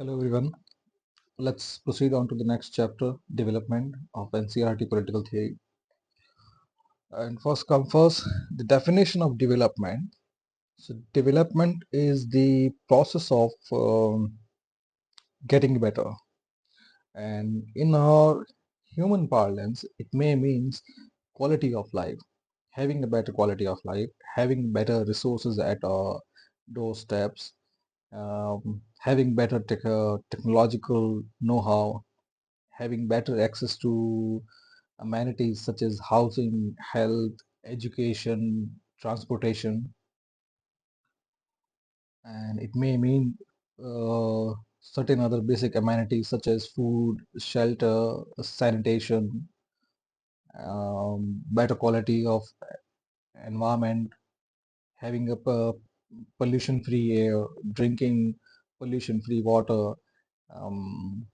Hello everyone. Let's proceed on to the next chapter, development of NCERT political theory. And first come first, the definition of development. So development is the process of getting better. And in our human parlance, it may means quality of life, having a better quality of life, having better resources at our doorsteps, having better technological know-how, having better access to amenities such as housing, health, education, transportation, and it may mean certain other basic amenities such as food, shelter, sanitation, better quality of environment, having a pollution-free air, drinking pollution-free water, um,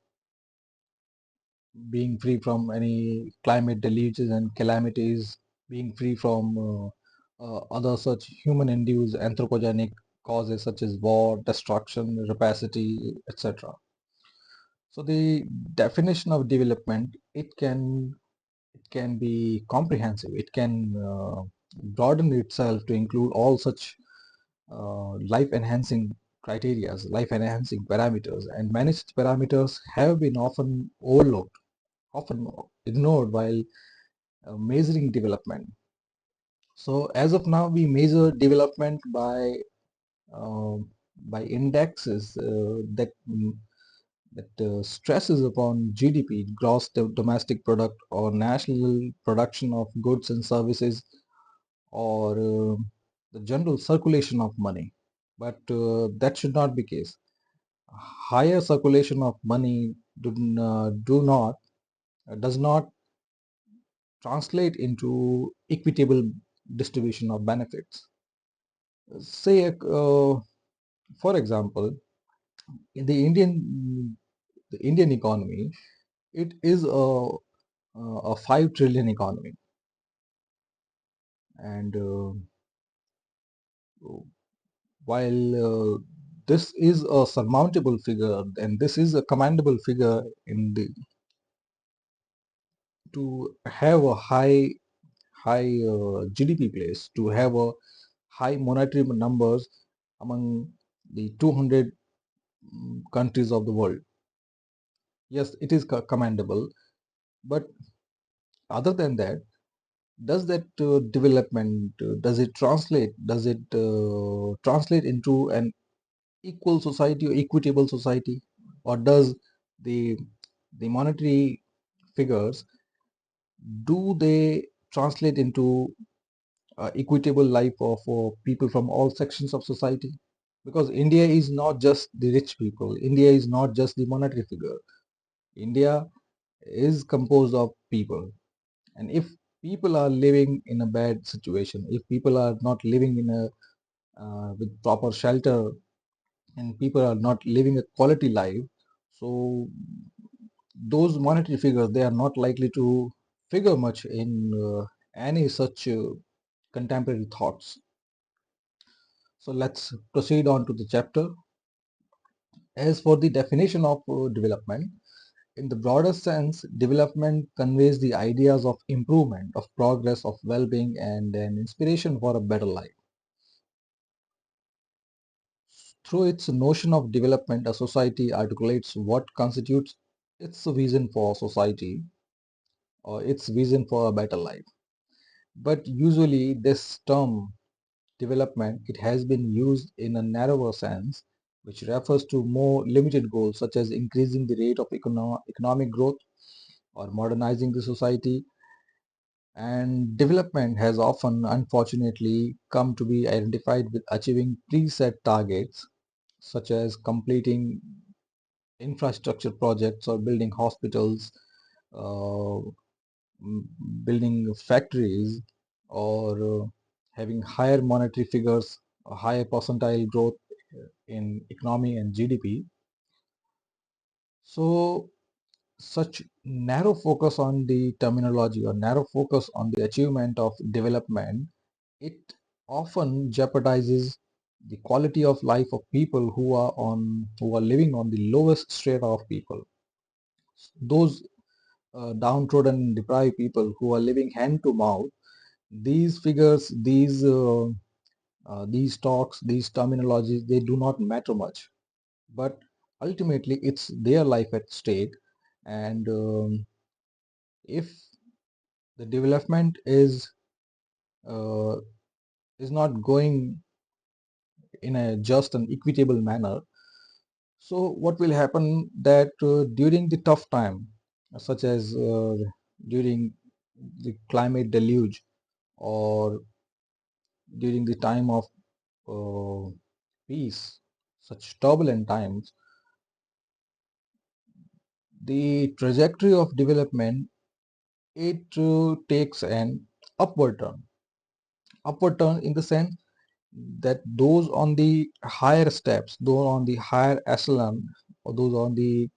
being free from any climate deluges and calamities, being free from other such human-induced anthropogenic causes such as war, destruction, rapacity, etc. So the definition of development, it can be comprehensive. It can broaden itself to include all such life-enhancing criteria, life-enhancing parameters, and managed parameters have been often overlooked, often ignored while measuring development. So as of now, we measure development uh, by indexes that stresses upon GDP, gross domestic product, or national production of goods and services, or the general circulation of money. But that should not be case. Higher circulation of money do not does not translate into equitable distribution of benefits. Say, for example, in the Indian economy, it is a 5 trillion economy, and while this is a surmountable figure, and this is a commendable figure in the to have a high GDP place, to have a high monetary numbers among the 200 countries of the world. Yes, it is commendable, but other than that, does that development does it translate into an equal society or equitable society, or does the the monetary figures, do they translate into equitable life of people from all sections of society? Because India is not just the rich people, India is not just the monetary figure. India is composed of people, and if people are living in a bad situation, if people are not living in a with proper shelter, and people are not living a quality life, so those monetary figures, they are not likely to figure much in any such contemporary thoughts. So let's proceed on to the chapter. As for the definition of development, in the broader sense, development conveys the ideas of improvement, of progress, of well-being, and an inspiration for a better life. Through its notion of development, a society articulates what constitutes its vision for society, or its vision for a better life. But usually this term development, it has been used in a narrower sense, which refers to more limited goals such as increasing the rate of economic growth or modernizing the society. And development has often, unfortunately, come to be identified with achieving preset targets, such as completing infrastructure projects or building hospitals, uh, building factories, or having higher monetary figures, a higher percentile growth in economy and GDP. So such narrow focus on the terminology, or narrow focus on the achievement of development, it often jeopardizes the quality of life of people who are living on the lowest strata of people, those downtrodden, deprived people who are living hand to mouth. These figures, these talks, these terminologies, they do not matter much. But ultimately, it's their life at stake. And if the development uh, is not going in a just and equitable manner, so what will happen that during the tough time, such as during the climate deluge, or during the time of peace, such turbulent times, the trajectory of development, it takes an upward turn. Upward turn in the sense that those on the higher steps, those on the higher echelon, or those on the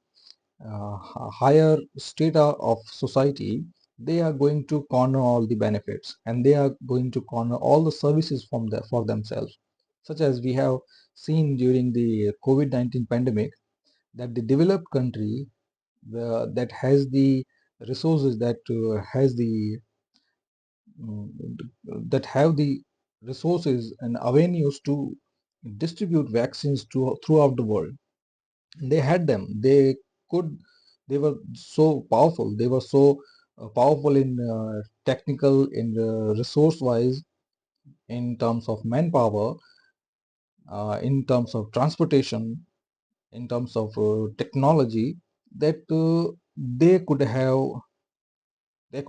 higher strata of society, they are going to corner all the benefits, and they are going to corner all the services for themselves, such as we have seen during the COVID-19 pandemic, that the developed country that has the resources, mm, that have the resources and avenues to distribute vaccines to throughout the world. They had them. Could. They were so powerful. They were so powerful in technical, in resource wise, in terms of manpower, in terms of transportation, in terms of technology, that they could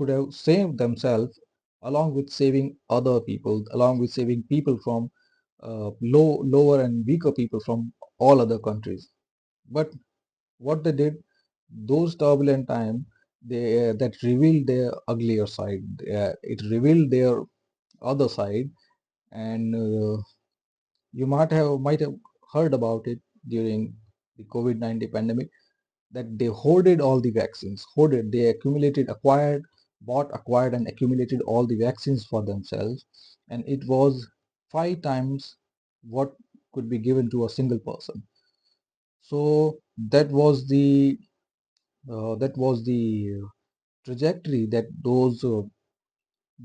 have saved themselves, along with saving other people, along with saving people from lower and weaker people from all other countries. But what they did, those turbulent times, they that revealed their uglier side. It revealed their other side, and you might have heard about it during the COVID-19 pandemic, that they hoarded all the vaccines. Hoarded, they acquired and accumulated all the vaccines for themselves, and it was 5 times what could be given to a single person. So that was the trajectory that those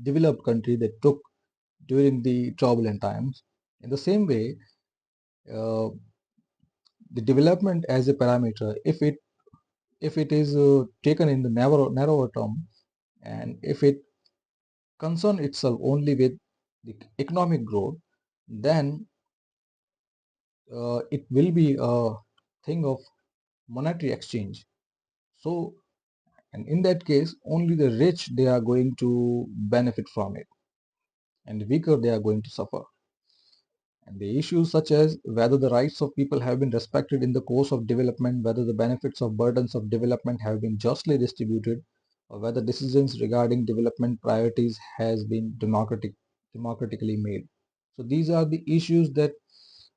developed countries that took during the turbulent times. In the same way, uh, the development as a parameter, if it is taken in the narrower term, and if it concern itself only with the economic growth, then it will be a thing of monetary exchange. So, and in that case, only the rich, they are going to benefit from it, and the weaker, they are going to suffer. And the issues such as whether the rights of people have been respected in the course of development, whether the benefits of burdens of development have been justly distributed, or whether decisions regarding development priorities has been democratically made. So these are the issues that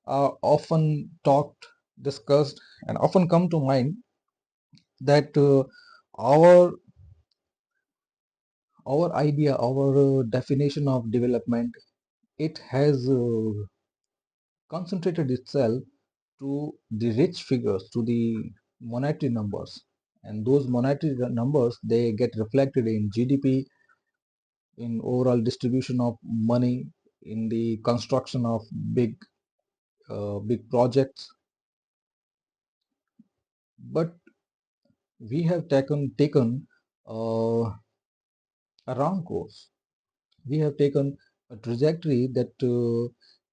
are often talked, discussed, and often come to mind, that our our definition of development, it has concentrated itself to the rich figures, to the monetary numbers. And those monetary numbers, they get reflected in GDP, in overall distribution of money, in the construction of big projects. But we have taken a wrong course. We have taken a trajectory that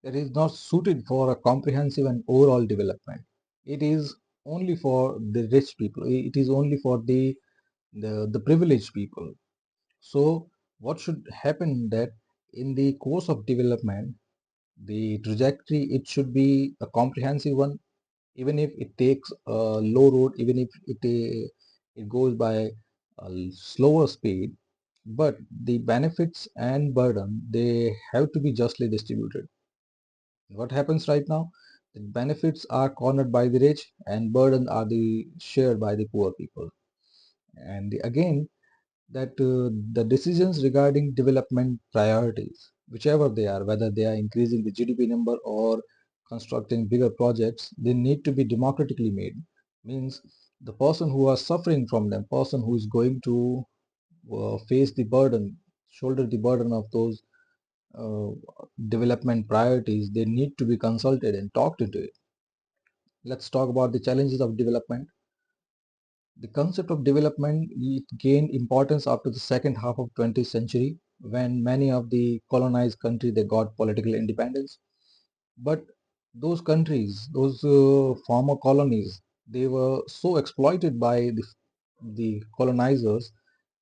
is not suited for a comprehensive and overall development. It is only for the rich people. It is only for the privileged people. So what should happen, that in the course of development, the trajectory, it should be a comprehensive one, even if it takes a low road, even if it goes by a slower speed, but the benefits and burden, they have to be justly distributed. What happens right now? The benefits are cornered by the rich, and burden are the shared by the poor people. And again, that the decisions regarding development priorities, whichever they are, whether they are increasing the GDP number, or constructing bigger projects, they need to be democratically made. Means the person who are suffering from them, person who is going to face the burden, shoulder the burden of those uh, development priorities, they need to be consulted and talked into it. Let's talk about the challenges of development. The concept of development, it gained importance after the second half of 20th century when many of the colonized countries they got political independence. But those countries, those former colonies, they were so exploited by the colonizers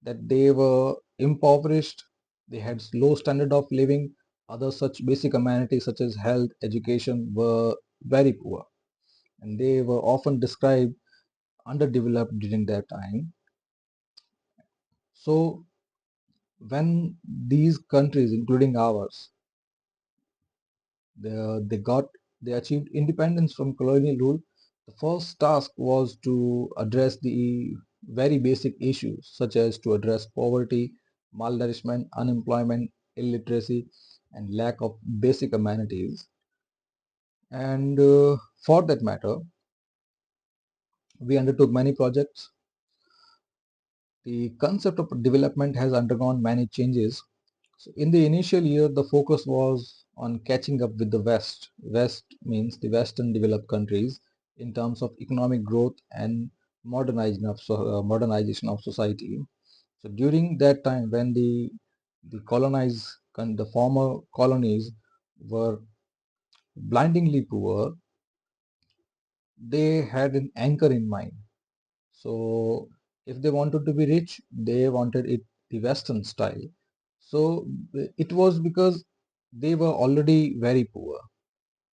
that they were impoverished. They had low standard of living. Other such basic amenities such as health, education were very poor, and they were often described underdeveloped during that time. So when these countries, including ours, they got they achieved independence from colonial rule, the first task was to address the very basic issues such as to address poverty, malnourishment, unemployment, illiteracy, and lack of basic amenities. And for that matter, we undertook many projects. The concept of development has undergone many changes. So in the initial year, the focus was on catching up with the West. West means the Western developed countries in terms of economic growth and modernization of society. So during that time, when the former colonies were blindingly poor, they had an anchor in mind. So if they wanted to be rich, they wanted it the Western style. So it was because they were already very poor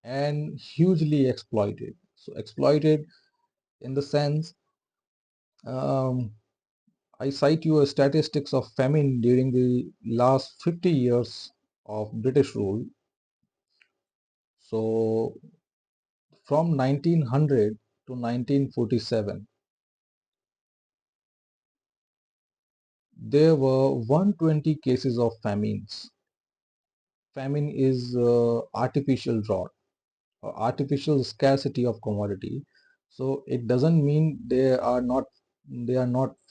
and hugely exploited. So exploited in the sense, um, I cite you a statistics of famine during the last 50 years of British rule. So from 1900 to 1947, there were 120 cases of famines. Famine is artificial drought or artificial scarcity of commodity. So it doesn't mean they are not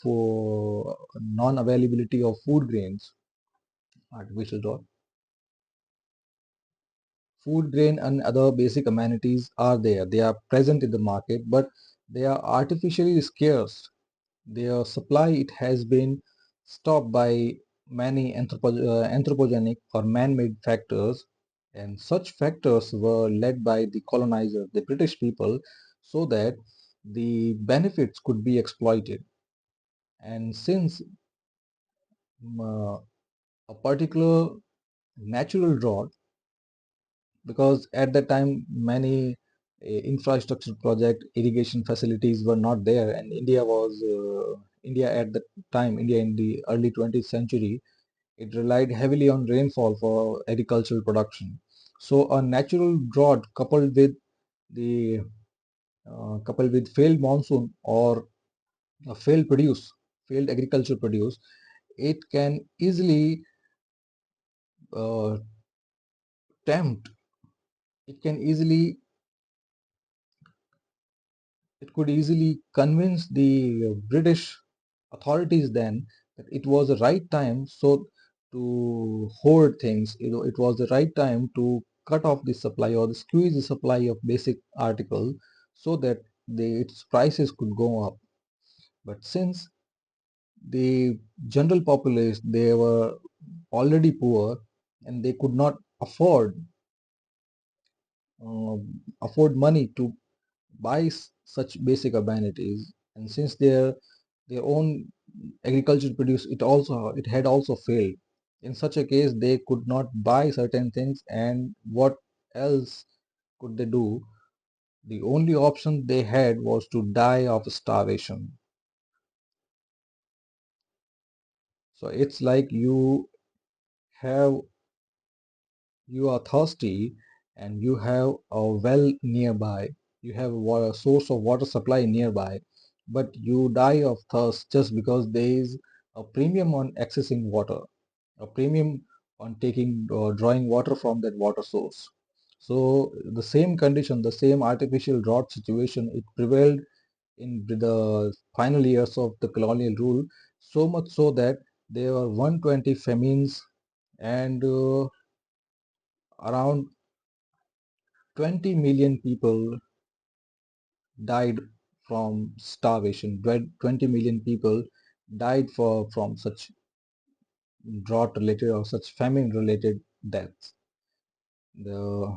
for non-availability of food grains. Artificial drought. Food grain and other basic amenities are there. They are present in the market, but they are artificially scarce. Their supply it has been stopped by many anthropogenic or man-made factors, and such factors were led by the colonizer, the British people, so that the benefits could be exploited. And since a particular natural drought, because at that time many infrastructure project irrigation facilities were not there, and India at the time, India in the early 20th century, it relied heavily on rainfall for agricultural production. So a natural drought the coupled with failed monsoon or a failed agricultural produce, it can easily uh, tempt it can easily it could easily convince the British authorities then that it was the right time to hoard things. It was the right time to cut off the supply or squeeze the supply of basic article so that its prices could go up. But since the general populace they were already poor and they could not uh, afford money to buy such basic amenities, and since their own agriculture produce it had also failed. In such a case they could not buy certain things, and what else could they do? The only option they had was to die of starvation. So it's like have you are thirsty and you have a well nearby, you have a source of water supply nearby, but you die of thirst just because there is a premium on accessing water, a premium on taking drawing water from that water source. So the same condition, the same artificial drought situation, it prevailed in the final years of the colonial rule, so much so that there were 120 famines and around 20 million people died from starvation. 20 million people died from such drought related or such famine related deaths. The,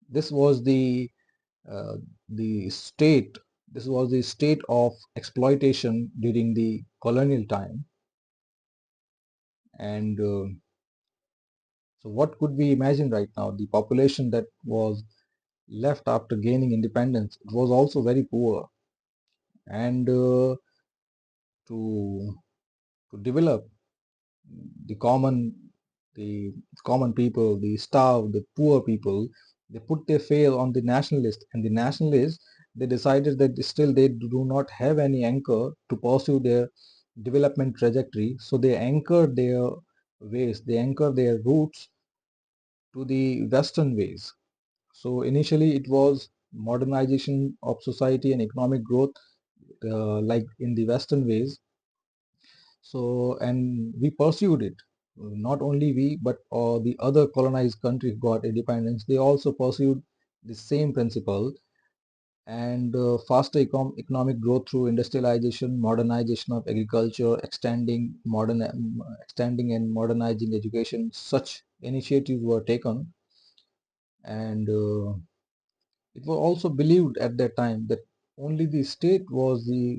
this was uh, the state this was the state of exploitation during the colonial time. And so what could we imagine right now? The population that was left after gaining independence, it was also very poor. And to develop the common the common people, the starved, the poor people, they put their faith on the nationalists, and the nationalists, they decided that still they do not have any anchor to pursue their development trajectory. So they anchored their ways, they anchor their roots to the Western ways. So initially it was modernization of society and economic growth, like in the Western ways. So, and we pursued it. Not only we, but the other colonized countries got independence. They also pursued the same principle, and faster economic growth through industrialization, modernization of agriculture, extending and modernizing education. Such initiatives were taken, and it was also believed at that time that only the state was the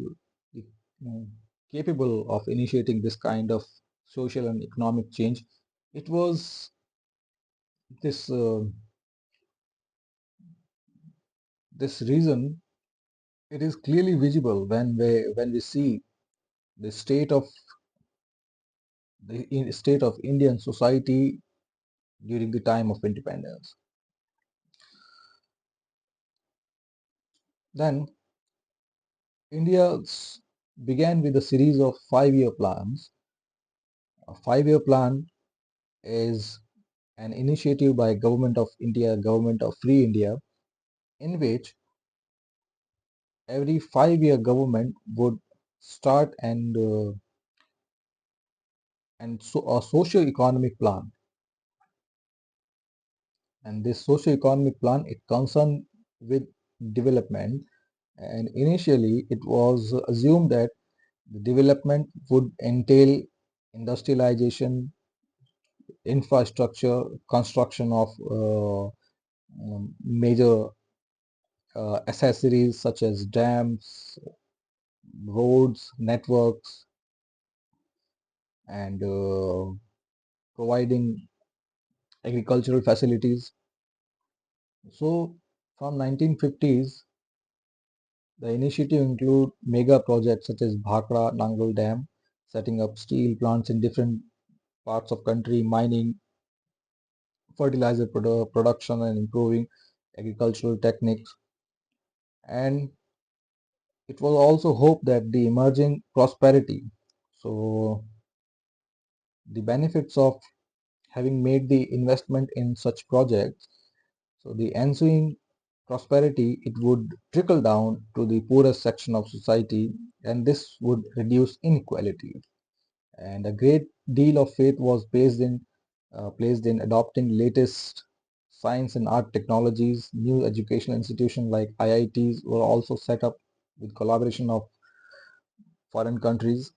capable of initiating this kind of social and economic change. It was this this reason. It is clearly visible when we see the state of Indian society during the time of independence. Then India began with a series of 5-year plans. A 5-year plan is an initiative by Government of India, Government of Free India, in which every 5-year government would start and so a socio-economic plan. And this socio-economic plan, it concerned with development. And initially it was assumed that the development would entail industrialization, infrastructure, construction of major accessories such as dams, roads, networks, and providing agricultural facilities. So from 1950s, the initiative include mega projects such as Bhakra Nangal Dam, setting up steel plants in different parts of country, mining, fertilizer production, and improving agricultural techniques. And it was also hoped that the emerging prosperity, so the benefits of having made the investment in such projects, so the ensuing prosperity, it would trickle down to the poorest section of society, and this would reduce inequality. And a great deal of faith was placed in adopting latest science and art technologies. New educational institutions like IITs were also set up with collaboration of foreign countries.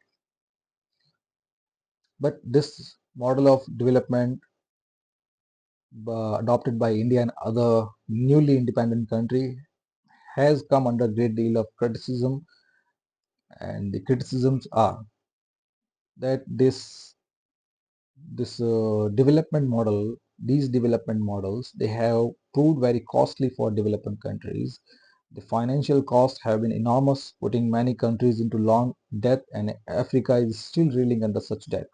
But this model of development adopted by India and other newly independent country has come under a great deal of criticism, and the criticisms are that these development models, they have proved very costly for developing countries. The financial costs have been enormous, putting many countries into long debt, and Africa is still reeling under such debt.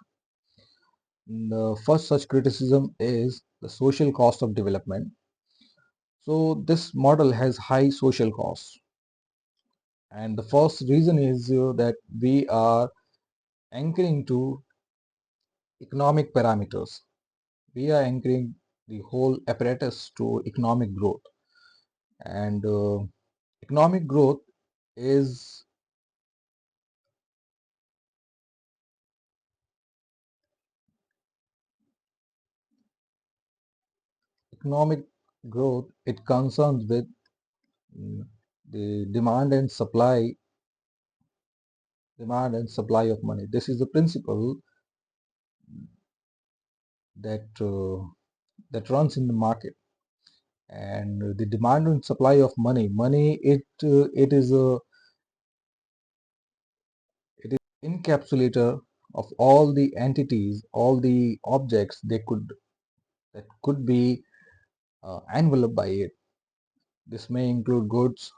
The first such criticism is the social cost of development. So this model has high social costs, and the first reason is that we are anchoring to economic parameters. We are anchoring the whole apparatus to economic growth. And economic growth is economic growth. It concerns with mm, the demand and supply of money. This is the principle that runs in the market. And the demand and supply of money, it is encapsulator of all the entities, all the objects that could be enveloped by it. This may include goods,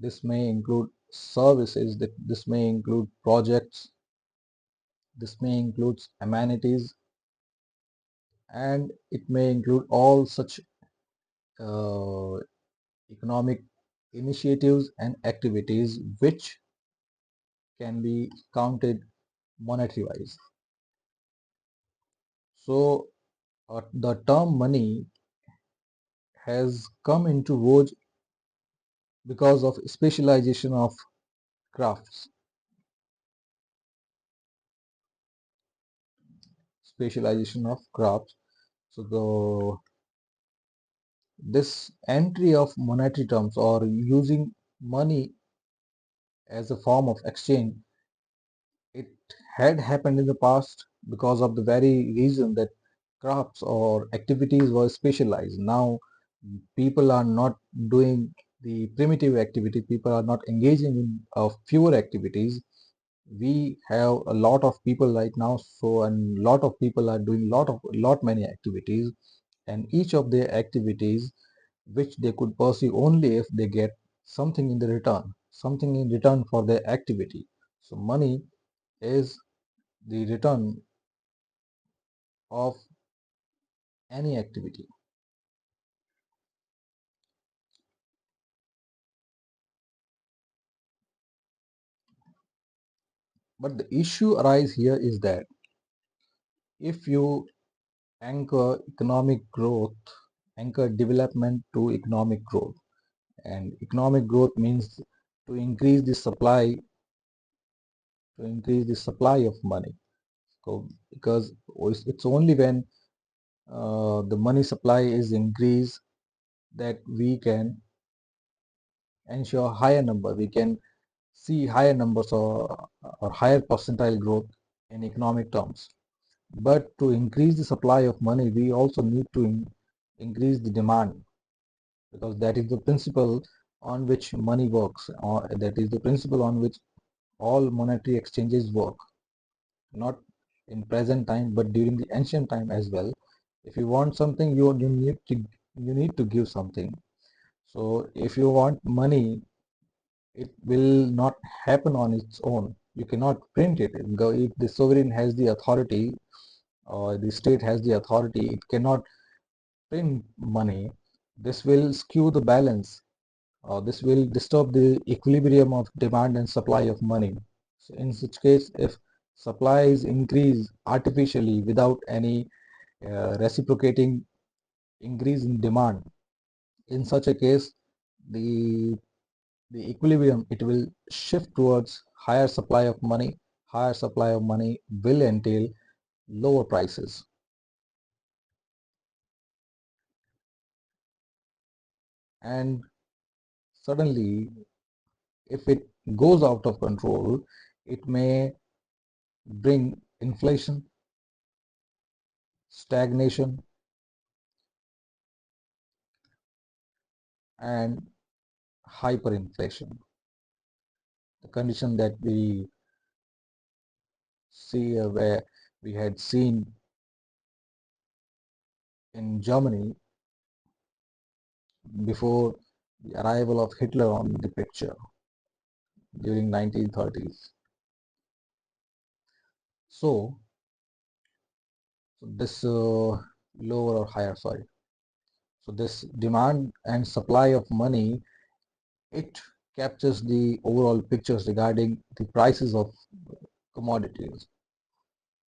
this may include services, this may include projects, this may include amenities, and it may include all such uh, economic initiatives and activities which can be counted monetary wise. So the term money has come into vogue because of specialization of crafts, specialization of crafts. So this entry of monetary terms or using money as a form of exchange, it had happened in the past because of the very reason that crafts or activities were specialized. Now people are not doing the primitive activity, people are not engaging in fewer activities. We have a lot of people right now, so and lot of people are doing lot many activities, and each of their activities which they could pursue only if they get something in return for their activity. So money is the return of any activity. But the issue arise here is that if you anchor economic growth, anchor development to economic growth, and economic growth means to increase the supply, of money. So because it's only when the money supply is increased that we can ensure higher number, we can see higher numbers or higher percentile growth in economic terms. But to increase the supply of money, we also need to increase the demand, because that is the principle on which money works, or that is the principle on which all monetary exchanges work, not in present time but during the ancient time as well. If you want something, you need to give something. So if you want money, it will not happen on its own. You cannot print it. If the sovereign has the authority or the state has the authority, it cannot print money. This will skew the balance, or this will disturb the equilibrium of demand and supply of money. So in such case, if supply is increased artificially without any reciprocating increase in demand, in such a case, the equilibrium, it will shift towards higher supply of money. Higher supply of money will entail lower prices. And suddenly, if it goes out of control, it may bring inflation, stagnation, and hyperinflation. The condition that we see where we had seen in Germany before the arrival of Hitler on the picture during 1930s. So, this lower or higher, sorry. So this demand and supply of money, it captures the overall pictures regarding the prices of commodities.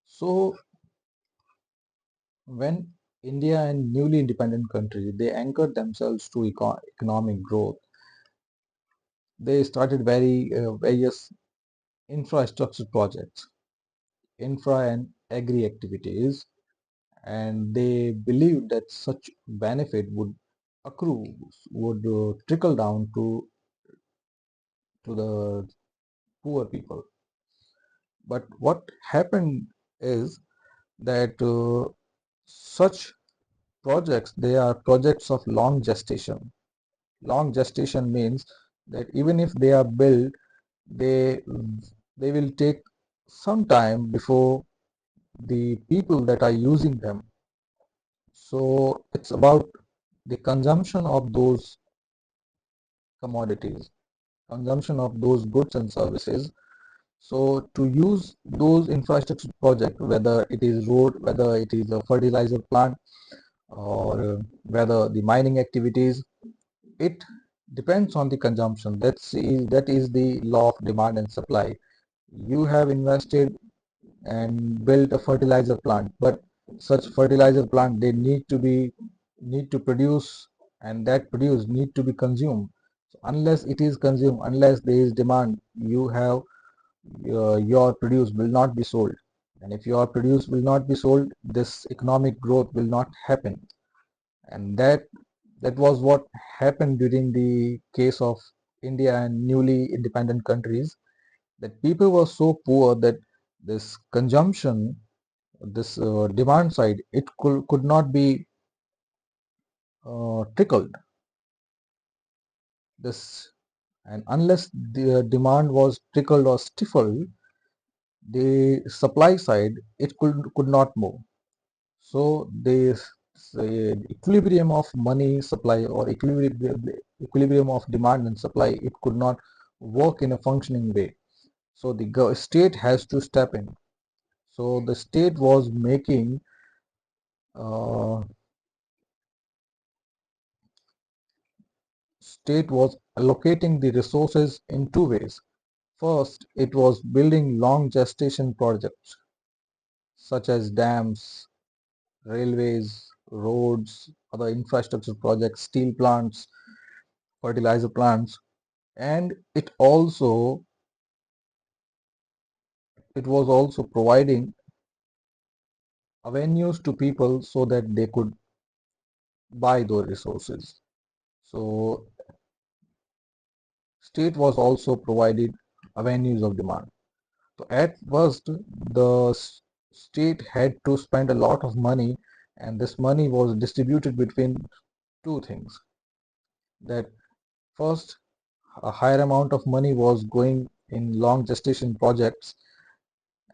So when India and newly independent country, they anchored themselves to economic growth. They started various infrastructure projects, infra and agri activities, and they believed that such benefit would accrue, would trickle down to the poor people. But what happened is that such projects, they are projects of long gestation. Long gestation means that even if they are built, they they will take some time before the people that are using them. So it's about the consumption of those commodities, consumption of those goods and services. So to use those infrastructure projects, whether it is road, whether it is a fertilizer plant, or whether the mining activities, it depends on the consumption. That is the law of demand and supply. You have invested and built a fertilizer plant, but such fertilizer plant, they need to produce, and that produce need to be consumed. So unless it is consumed, unless there is demand, you have your produce will not be sold. And if your produce will not be sold, this economic growth will not happen. And that was what happened during the case of India and newly independent countries, that people were so poor that this consumption, this demand side, it could not be trickled. This, and unless the demand was trickled or stifled, the supply side, it could not move. So the equilibrium of money supply, or equilibrium of demand and supply, it could not work in a functioning way. So the state has to step in. So the uh, state was allocating the resources in two ways. First, it was building long gestation projects such as dams, railways, roads, other infrastructure projects, steel plants, fertilizer plants, and it was also providing avenues to people so that they could buy those resources. So state was also provided avenues of demand. So at first, the state had to spend a lot of money, and this money was distributed between two things. That first, a higher amount of money was going in long gestation projects,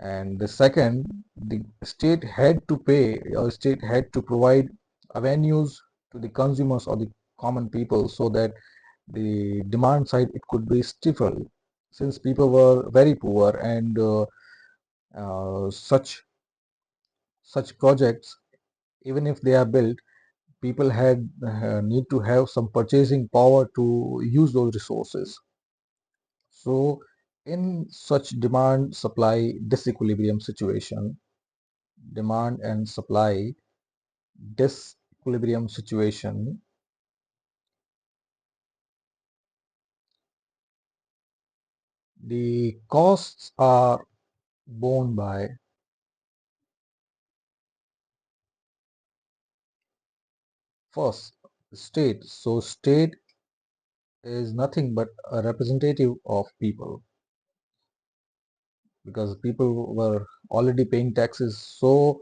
and the second, the state had to pay, or state had to provide avenues to the consumers or the common people, so that the demand side, it could be stifled, since people were very poor, and such projects, even if they are built, people had need to have some purchasing power to use those resources. So in such demand supply disequilibrium situation, demand and supply disequilibrium situation, the costs are borne by first state. So state is nothing but a representative of people, because people were already paying taxes. So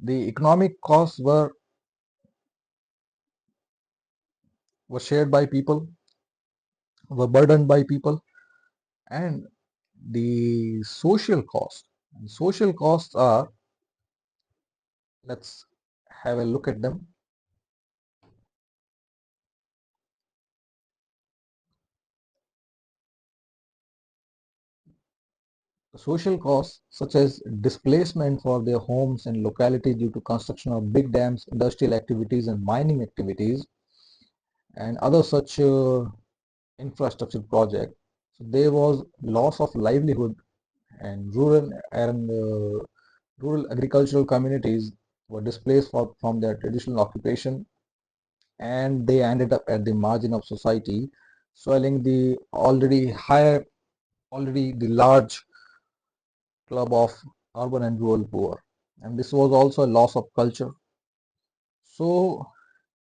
the economic costs were shared by people, were burdened by people, and the social costs are, let's have a look at them. Social costs such as displacement for their homes and locality due to construction of big dams, industrial activities and mining activities, and other such infrastructure projects. So there was loss of livelihood, and rural agricultural communities, were displaced from their traditional occupation, and they ended up at the margin of society, swelling the already the large club of urban and rural poor. And this was also a loss of culture. So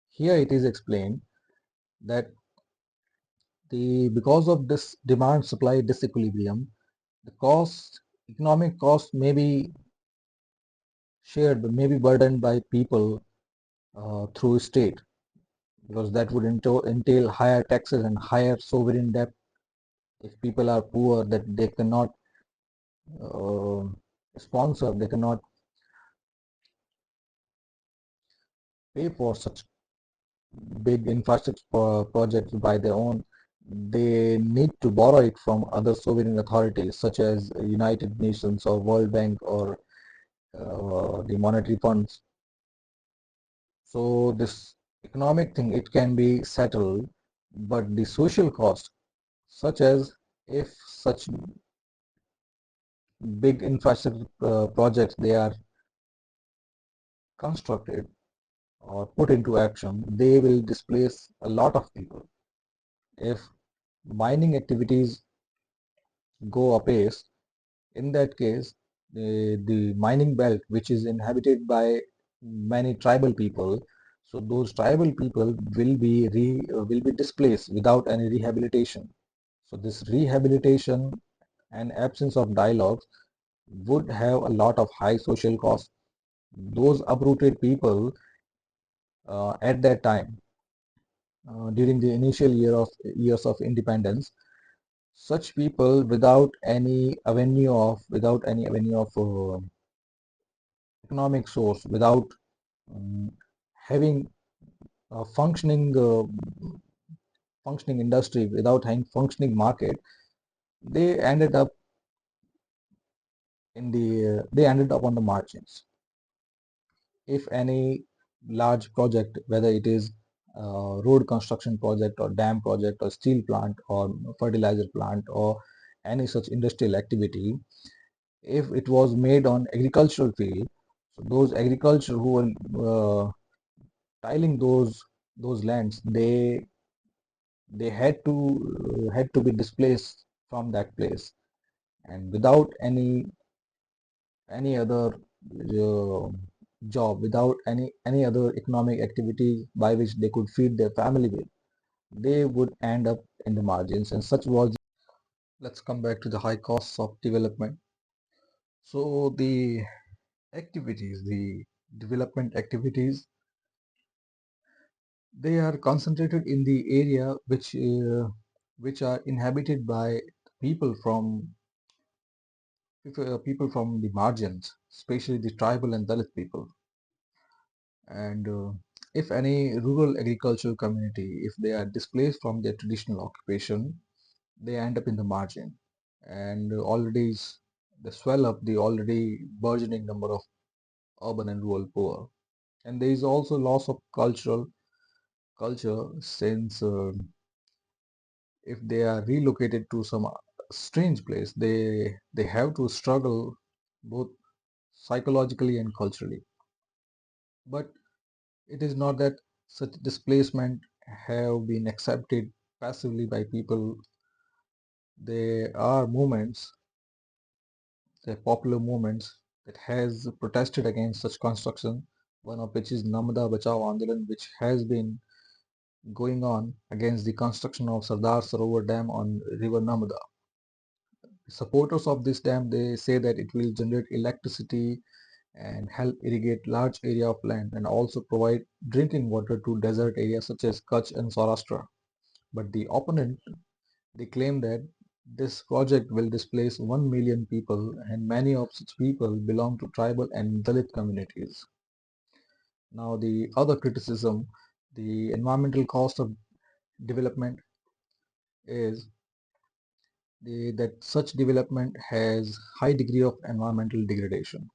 here it is explained that because of this demand supply disequilibrium, the economic cost may be shared, may be burdened by people through state, because that would entail higher taxes and higher sovereign debt. If people are poor, that they cannot uh, sponsor, they cannot pay for such big infrastructure projects by their own. They need to borrow it from other sovereign authorities such as United Nations or World Bank or the monetary funds. So this economic thing, it can be settled, but the social cost, such as if such big infrastructure projects they are constructed or put into action, they will displace a lot of people. If mining activities go apace, in that case, the mining belt, which is inhabited by many tribal people, so those tribal people will be displaced without any rehabilitation. So this rehabilitation and absence of dialogues would have a lot of high social costs. Those uprooted people at that time, during the initial years of independence, such people without any avenue of economic source, without um, having a functioning industry, without having functioning market, they ended up they ended up on the margins. If any large project, whether it is a road construction project or dam project or steel plant or fertilizer plant or any such industrial activity, if it was made on agricultural field, so those agriculture who were tiling those lands, they had to be displaced from that place, and without any other uh, job, without any other economic activity by which they could feed their family with, they would end up in the margins. And such was. Let's come back to the high costs of development. So the development activities, they are concentrated in the area which are inhabited by people from the margins, especially the tribal and Dalit people. And if any rural agricultural community, if they are displaced from their traditional occupation, they end up in the margin, and they swell up the already burgeoning number of urban and rural poor. And there is also loss of culture, since if they are relocated to some strange place, they have to struggle both psychologically and culturally. But it is not that such displacement have been accepted passively by people. There are popular movements that has protested against such construction, one of which is Namda Bachao Andolan, which has been going on against the construction of Sardar Sarovar Dam on River Namda. Supporters of this dam, they say that it will generate electricity and help irrigate large area of land and also provide drinking water to desert areas such as Kutch and Saurashtra. But the opponent, they claim that this project will displace 1 million people, and many of such people belong to tribal and Dalit communities. Now, the other criticism, the environmental cost of development, is that such development has high degree of environmental degradation.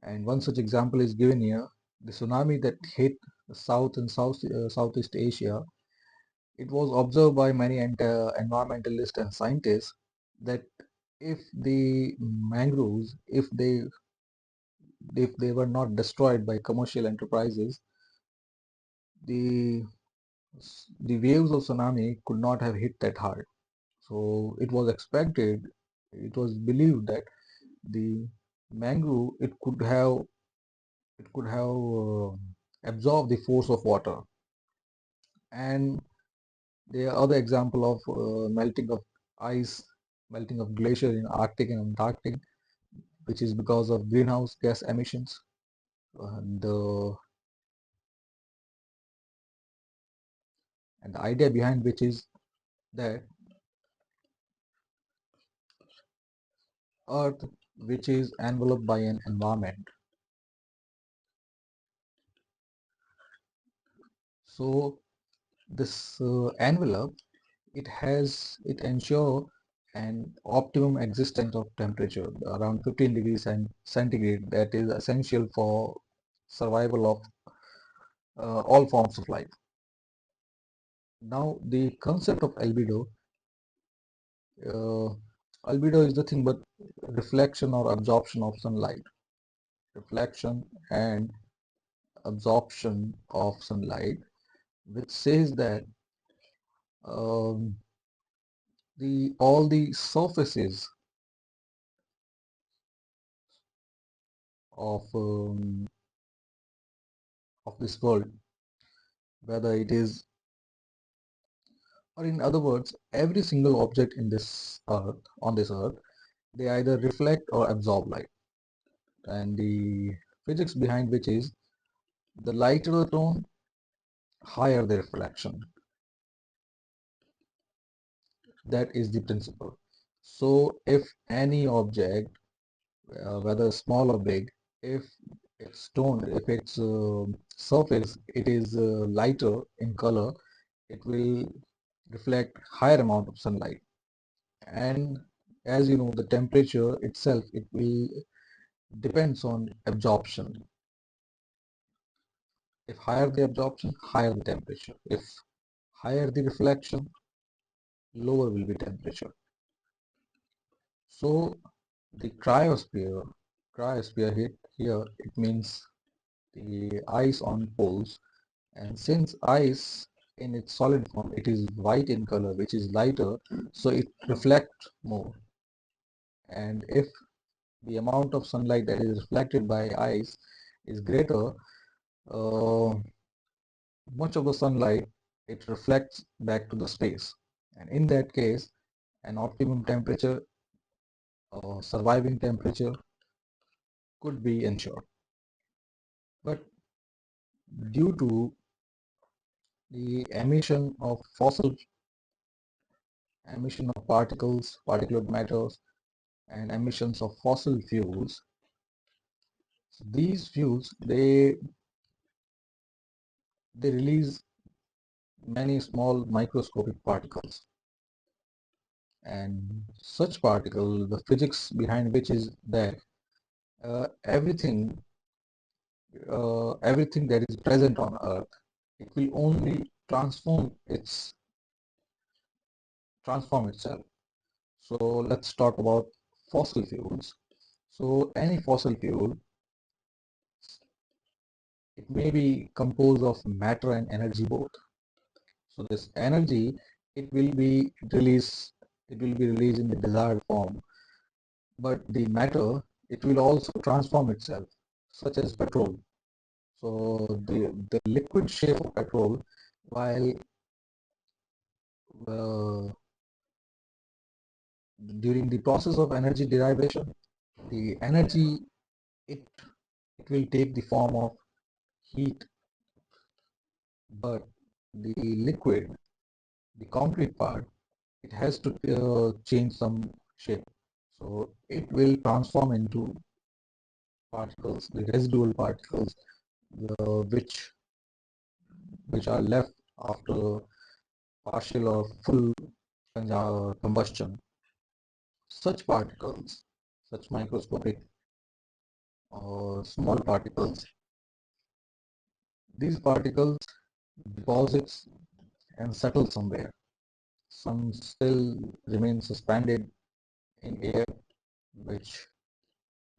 And one such example is given here: the tsunami that hit South and Southeast Asia. It was observed by many environmentalists and scientists that if the mangroves, if they if they were not destroyed by commercial enterprises, the the waves of tsunami could not have hit that hard. So it was expected, it was believed that the mangrove it could have absorbed the force of water. And there are other example of melting of ice, melting of glacier in Arctic and Antarctic, which is because of greenhouse gas emissions. And and the idea behind which is that Earth, which is enveloped by an environment, so this envelope, it ensure an optimum existence of temperature around 15 degrees centigrade, that is essential for survival of all forms of life. Now the concept of uh, albedo is nothing but reflection or absorption of sunlight. Reflection and absorption of sunlight, which says that um, the all the surfaces of of this world, whether it is, or in other words, every single object in this earth, on this earth, they either reflect or absorb light. And the physics behind which is the lighter the tone, higher the reflection. That is the principle. So if any object, whether small or big, if its tone, if its surface, it is lighter in color, it will reflect higher amount of sunlight. And as you know, the temperature itself, it will depends on absorption. If higher the absorption, higher the temperature. If higher the reflection, lower will be temperature. So the cryosphere here, it means the ice on poles. And since ice in its solid form, it is white in color, which is lighter, so it reflects more. And if the amount of sunlight that is reflected by ice is greater, uh, much of the sunlight, it reflects back to the space. And in that case, an optimum temperature or surviving temperature could be ensured. But due to the emission of particles, particulate matters, and emissions of fossil fuels, these fuels, they release many small microscopic particles. And such particle, the physics behind which is that uh, everything everything that is present on earth, it will only transform itself. So let's talk about fossil fuels. So any fossil fuel, it may be composed of matter and energy both. So this energy, it will be released, in the desired form. But the matter, it will also transform itself, such as petrol. So the liquid shape of petrol, while uh, during the process of energy derivation, the energy, it it will take the form of heat, but the liquid, the concrete part, it has to change some shape. So it will transform into particles, the residual particles, which are left after partial or full combustion. Such particles, such microscopic or small particles, these particles deposits and settle somewhere. Some still remain suspended in air, which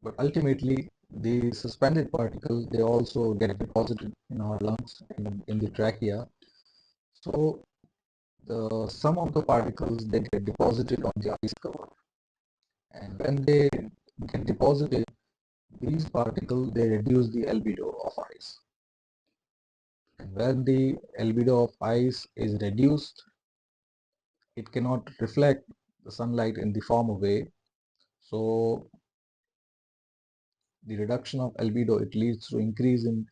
but ultimately The suspended particles, they also get deposited in our lungs, in the trachea. So some of the particles, they get deposited on the ice cover, and when they get deposited, these particles, they reduce the albedo of ice. And when the albedo of ice is reduced, it cannot reflect the sunlight in the form of way. So the reduction of albedo, it leads to increase in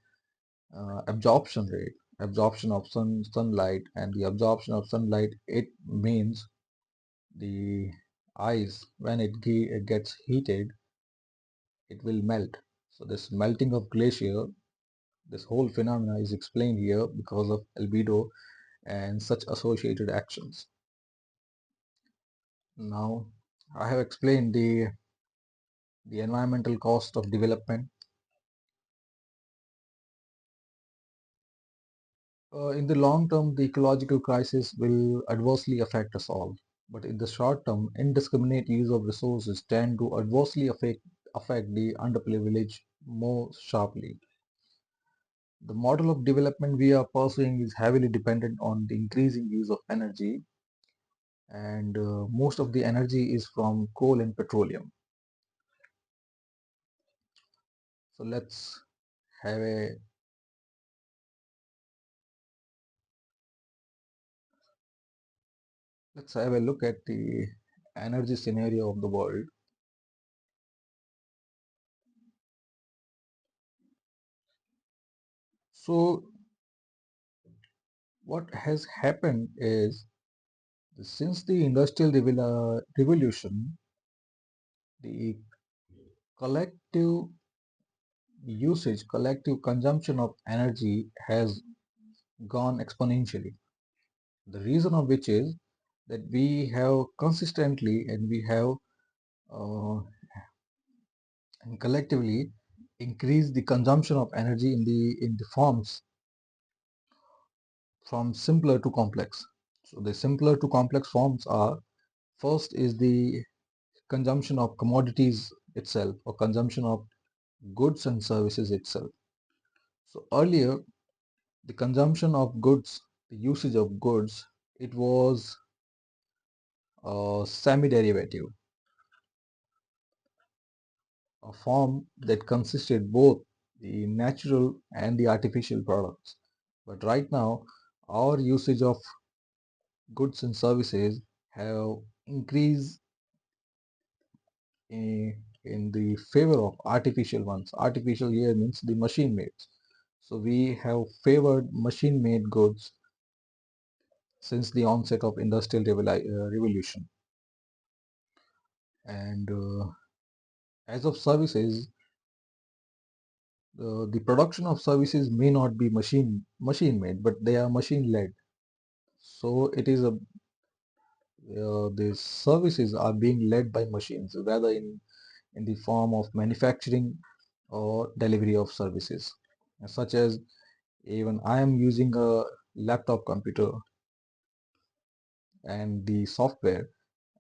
absorption rate, absorption of sunlight, and the absorption of sunlight, it means the ice, when it gets heated, it will melt. So this melting of glacier, this whole phenomena is explained here because of albedo and such associated actions. Now I have explained the environmental cost of development. In the long term, the ecological crisis will adversely affect us all. But in the short term, indiscriminate use of resources tend to adversely affect the underprivileged more sharply. The model of development we are pursuing is heavily dependent on the increasing use of energy, and most of the energy is from coal and petroleum. So have a let's have a look at the energy scenario of the world. So what has happened is, since the industrial revolution, the collective collective consumption of energy has gone exponentially. The reason of which is that we have consistently and we have and collectively increased the consumption of energy in the forms from simpler to complex. So the simpler to complex forms are, first is the consumption of commodities itself, or consumption of goods and services itself. So earlier, the consumption of goods, the usage of goods, it was semi-derivative, a form that consisted both the natural and the artificial products. But right now, our usage of goods and services have increased in the favor of artificial ones. Artificial here means the machine made. So we have favored machine made goods since the onset of industrial revolution. And as of services, the production of services may not be machine made, but they are machine led. So it is the services are being led by machines, whether in the form of manufacturing or delivery of services, such as, even I am using a laptop computer, and the software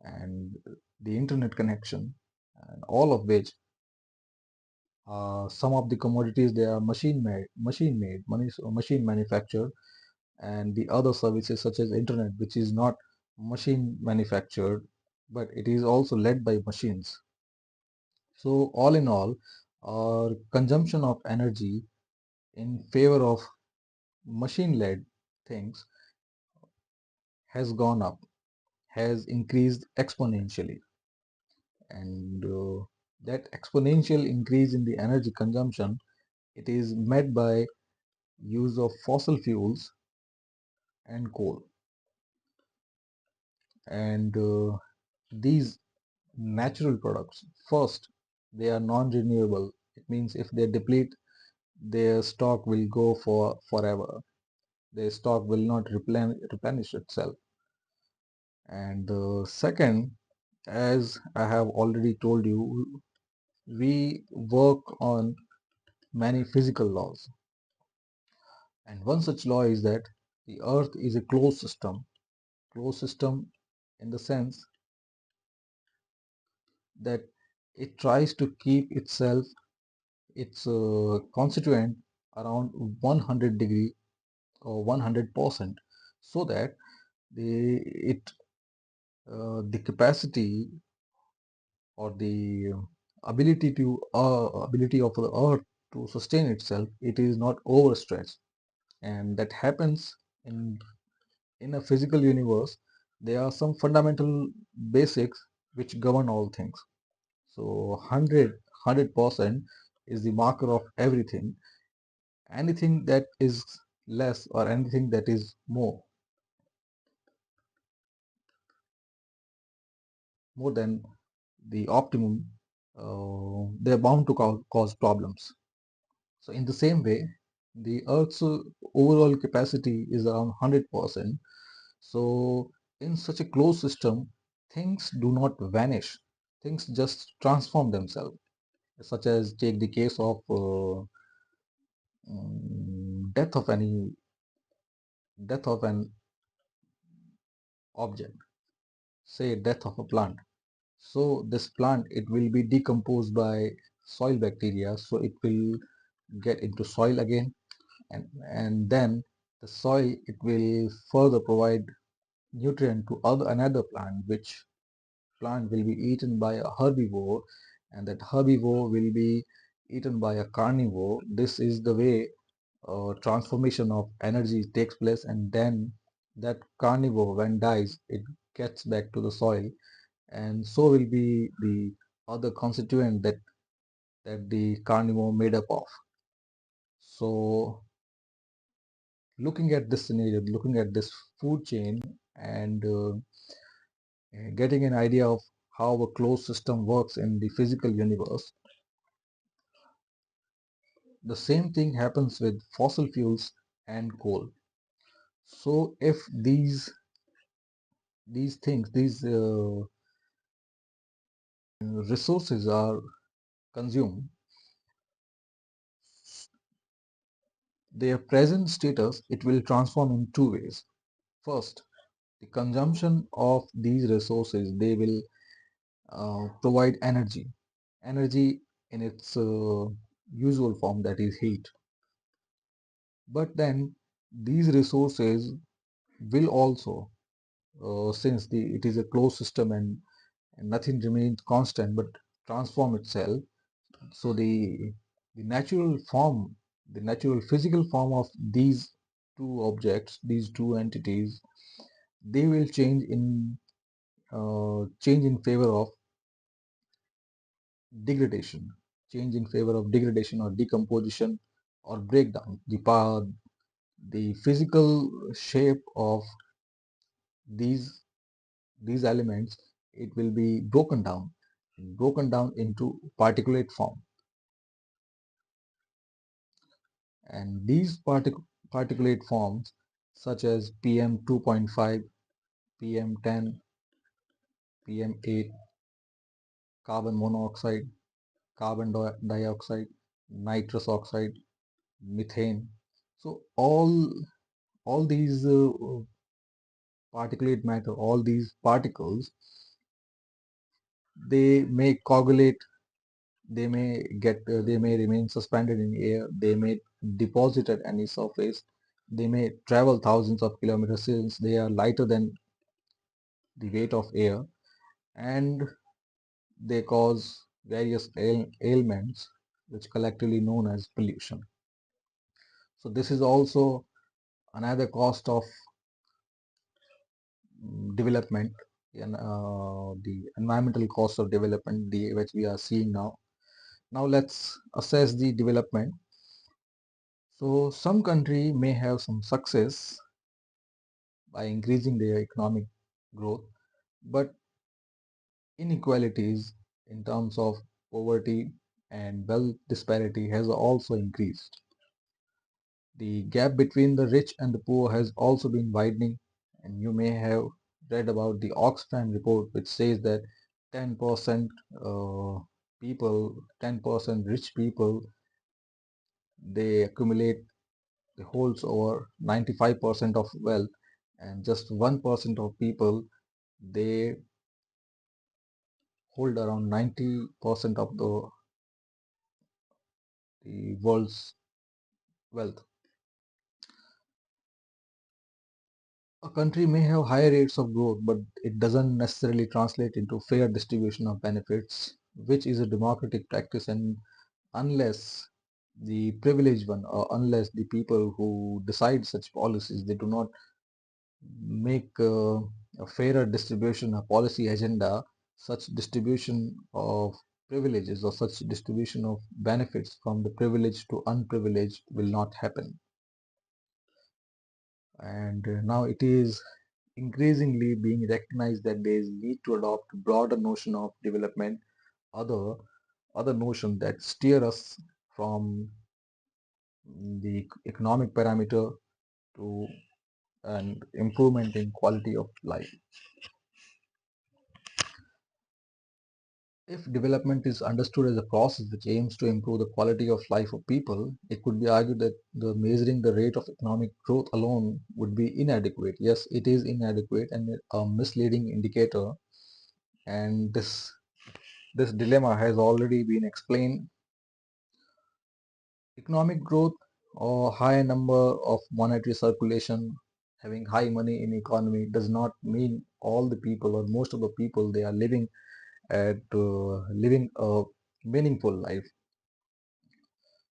and the internet connection, and all of which, some of the commodities, they are machine manufactured, and the other services such as internet, which is not machine manufactured, but it is also led by machines. So all in all, our consumption of energy in favor of machine led things has gone up, has increased exponentially. And that exponential increase in the energy consumption, it is met by use of fossil fuels and coal. And these natural products, first, they are non-renewable. It means if they deplete, their stock will go for forever. Their stock will not replenish itself. And second, as I have already told you, we work on many physical laws. And one such law is that the earth is a closed system in the sense that it tries to keep itself its constituent around 100 degree or 100%, so that the capacity or the ability of the earth to sustain itself, it is not overstretched. And that happens in a physical universe. There are some fundamental basics which govern all things. So 100% is the marker of everything. Anything that is less or anything that is more than the optimum, they're bound to cause problems. So in the same way, the Earth's overall capacity is around 100%. So in such a closed system, things do not vanish. Things just transform themselves. Such as take the case of death of death of an object, say death of a plant. So this plant, it will be decomposed by soil bacteria, so it will get into soil again, and then the soil, it will further provide nutrient to another plant, which plant will be eaten by a herbivore, and that herbivore will be eaten by a carnivore. This is the way transformation of energy takes place, and then that carnivore, when dies, it gets back to the soil, and so will be the other constituent that the carnivore made up of. So looking at this scenario, looking at this food chain, and getting an idea of how a closed system works in the physical universe, the same thing happens with fossil fuels and coal. So if these resources are consumed, their present status, it will transform in two ways. First, the consumption of these resources, they will provide energy in its usual form, that is heat. But then these resources will also, since it is a closed system, and nothing remains constant but transform itself. So the natural form, the natural physical form of these two objects, these two entities, they will change in favor of degradation, change in favor of degradation or decomposition or breakdown. The physical shape of these these elements, it will be broken down into particulate form, and these particulate forms, such as PM 2.5, PM 10, PM 8, carbon monoxide, carbon dioxide, nitrous oxide, methane. So all these particulate matter, all these particles, they may coagulate, they may remain suspended in air, they may deposit at any surface, they may travel thousands of kilometers since they are lighter than the weight of air, and they cause various ailments, which collectively known as pollution. So this is also another cost of development, and the environmental cost of development, which we are seeing now. Now let's assess the development. So some country may have some success by increasing their economic growth, but inequalities in terms of poverty and wealth disparity has also increased. The gap between the rich and the poor has also been widening, and you may have read about the Oxfam report, which says that 10% people, 10% rich people, they accumulate, they holds over 95% of wealth, and just 1% of people, they hold around 90% of the the world's wealth. A country may have high rates of growth, but it doesn't necessarily translate into fair distribution of benefits, which is a democratic practice. And unless the privileged one, or unless the people who decide such policies, they do not make a fairer distribution, a policy agenda, such distribution of privileges or such distribution of benefits from the privileged to unprivileged will not happen. And now it is increasingly being recognized that there is need to adopt broader notion of development, other other notion that steer us from the economic parameter to an improvement in quality of life. If development is understood as a process which aims to improve the quality of life of people, it could be argued that the measuring the rate of economic growth alone would be inadequate. Yes, it is inadequate and a misleading indicator, and this dilemma has already been explained. Economic growth or high number of monetary circulation, having high money in economy does not mean all the people or most of the people they are living a meaningful life.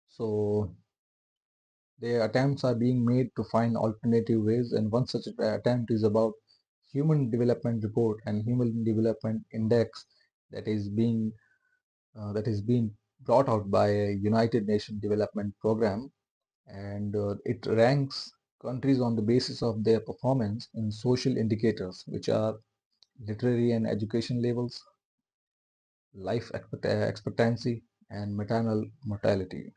So their attempts are being made to find alternative ways, and one such attempt is about Human Development Report and Human Development Index that is being brought out by a United Nations Development Program, and it ranks countries on the basis of their performance in social indicators, which are literary and education levels, life expectancy, and maternal mortality.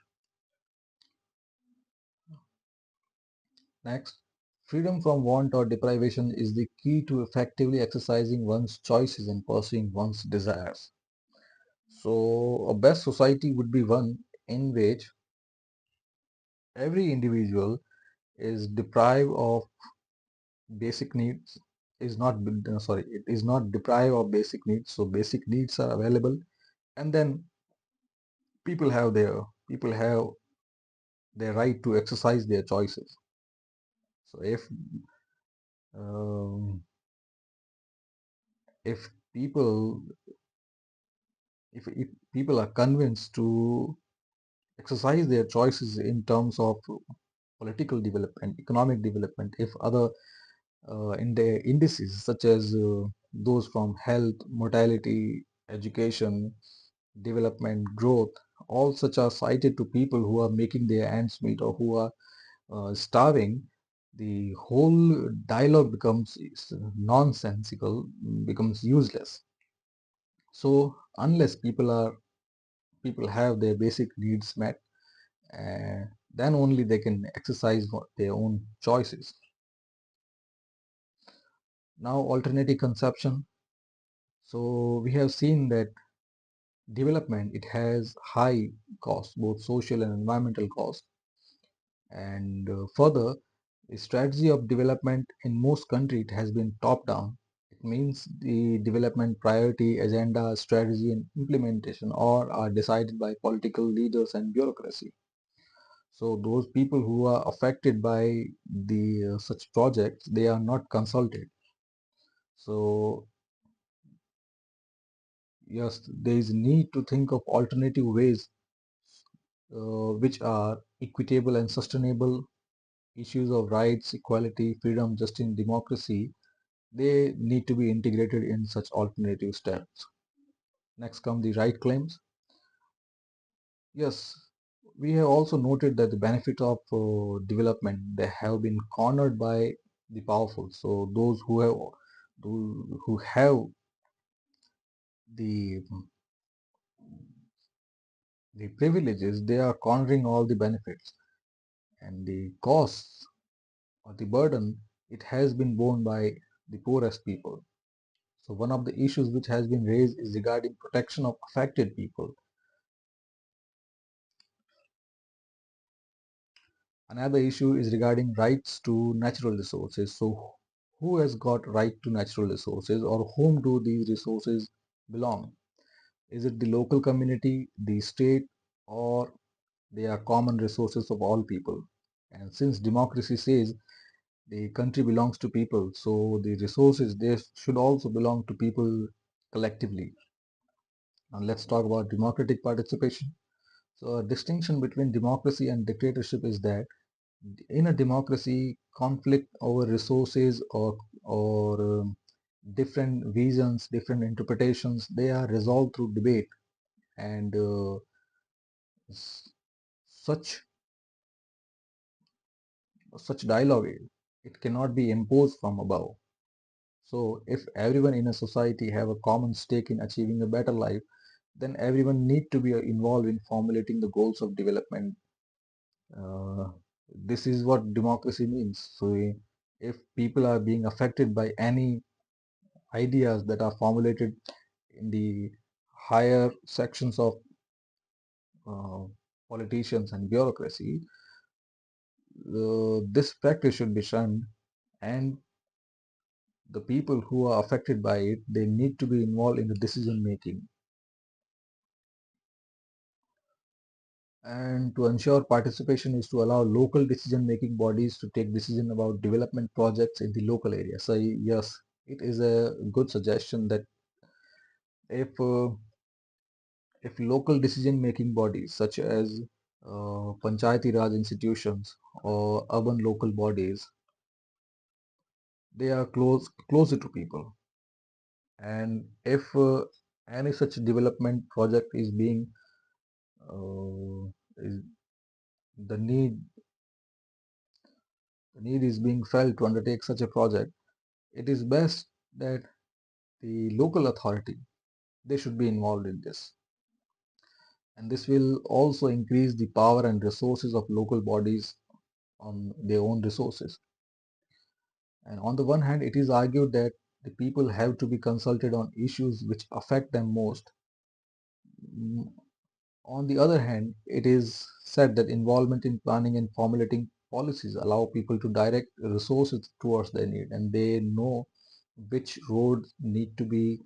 Next, freedom from want or deprivation is the key to effectively exercising one's choices and pursuing one's desires. So, a best society would be one in which every individual is deprived of basic needs, is not sorry, it is not deprived of basic needs. So, basic needs are available, and then people have their right to exercise their choices. So, um, if people if people are convinced to exercise their choices in terms of political development, economic development, if other in the indices such as those from health, mortality, education, development, growth, all such are cited to people who are making their ends meet or who are starving, the whole dialogue becomes nonsensical, becomes useless. So unless people have their basic needs met, then only they can exercise their own choices. Now, alternative consumption. So we have seen that development, it has high cost, both social and environmental cost. And further, the strategy of development in most countries, it has been top down. It means the development priority, agenda, strategy, and implementation all are decided by political leaders and bureaucracy. So those people who are affected by the such projects, they are not consulted. So yes, there is need to think of alternative ways which are equitable and sustainable. Issues of rights, equality, freedom, justice, and democracy, they need to be integrated in such alternative steps. Next come the right claims. Yes, we have also noted that the benefit of development, they have been cornered by the powerful. So those who have the the privileges, they are cornering all the benefits, and the costs or the burden, it has been borne by the poorest people. So one of the issues which has been raised is regarding protection of affected people. Another issue is regarding rights to natural resources. So who has got right to natural resources, or whom do these resources belong? Is it the local community, the state, or They are common resources of all people. And since democracy says the country belongs to people, so the resources they should also belong to people collectively. Now let's talk about democratic participation. So a distinction between democracy and dictatorship is that in a democracy, conflict over resources or different visions, different interpretations, they are resolved through debate, and such such dialogue, it cannot be imposed from above. So if everyone in a society have a common stake in achieving a better life, then everyone need to be involved in formulating the goals of development. Uh, this is what democracy means. So if people are being affected by any ideas that are formulated in the higher sections of uh, politicians and bureaucracy, this practice should be shunned, and the people who are affected by it, they need to be involved in the decision making. And to ensure participation is to allow local decision making bodies to take decision about development projects in the local area. So yes, it is a good suggestion that if if local decision making bodies such as panchayati raj institutions or urban local bodies, they are closer to people, and if any such development project is being is the need the need is being felt to undertake such a project, it is best that the local authority, they should be involved in this. And this will also increase the power and resources of local bodies on their own resources. And on the one hand, it is argued that the people have to be consulted on issues which affect them most. Mm, On the other hand, it is said that involvement in planning and formulating policies allow people to direct resources towards their need, and they know which roads need to be